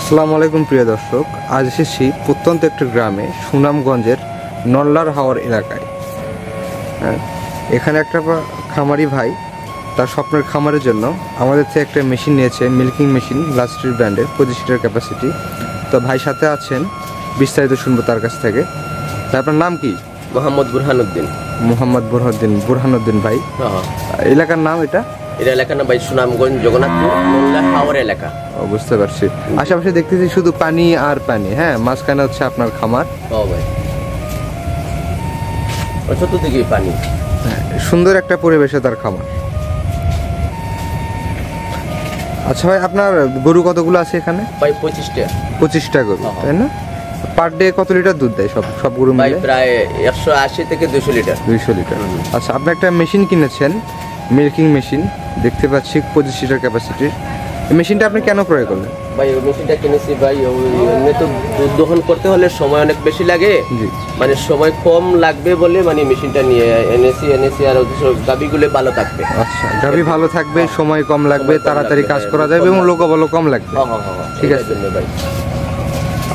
আসসালামু আলাইকুম প্রিয় দর্শক, আজ এসেছি প্রত্যন্ত একটি গ্রামে সুনামগঞ্জের নল্লার হাওর এলাকায়। এখানে একটা খামারি ভাই তার স্বপ্নের খামারের জন্য আমাদের থেকে একটা মেশিন নিয়েছে, মিল্কিং মেশিন, লাস্ট্রির ব্র্যান্ডের, 25 লিটার ক্যাপাসিটি। তো ভাই সাথে আছেন, বিস্তারিত শুনবো তার কাছ থেকে। তাই আপনার নাম কি? মোহাম্মদ বুরহানুদ্দিন। মোহাম্মদ বুরহানুদ্দিন ভাই। এলাকার নাম এটা? এটা এলাকা না ভাই, সুনামগঞ্জ, জগন্নাথপুর, নল্লা হাওর এলাকা। বুঝতে পারছি। আশেপাশে দেখতেছি শুধু পানি আর পানি। হ্যাঁ, মাঝখানে হচ্ছে আপনার খামার। ও ভাই, চতুর্দিকে পানি। সুন্দর একটা পরিবেশে তার খামার। আচ্ছা ভাই, আপনার গরু কতগুলো আছে এখানে? ভাই 25টা। 25টা গরু, তাই না? পার ডে কত লিটার দুধ দেয় সব গরু মিলে? ভাই প্রায় 180 থেকে 200 লিটার। 200 লিটার। আচ্ছা, আপনি একটা মেশিন কিনেছেন, মিল্কিং মেশিন, দেখতে পাচ্ছি 25 লিটার ক্যাপাসিটির। এই মেশিনটা আপনি কেন ক্রয় করলেন? ভাই ওই মেশিনটা কিনেছি ভাই, এমনি তো দুধ দহন করতে হলে সময় অনেক বেশি লাগে, মানে সময় কম লাগবে বলে মানে মেশিনটা নিয়ে এনেছি। আর গাভিগুলো ভালো থাকবে। আচ্ছা, গাভি ভালো থাকবে, সময় কম লাগবে, তাড়াতাড়ি কাজ করা যাবে এবং লোকবলও কম লাগবে। ঠিক আছে ভাই।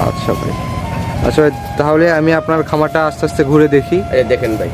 আচ্ছা ভাই, আচ্ছা ভাই, তাহলে আমি আপনার খামারটা আস্তে আস্তে ঘুরে দেখি। দেখেন ভাই।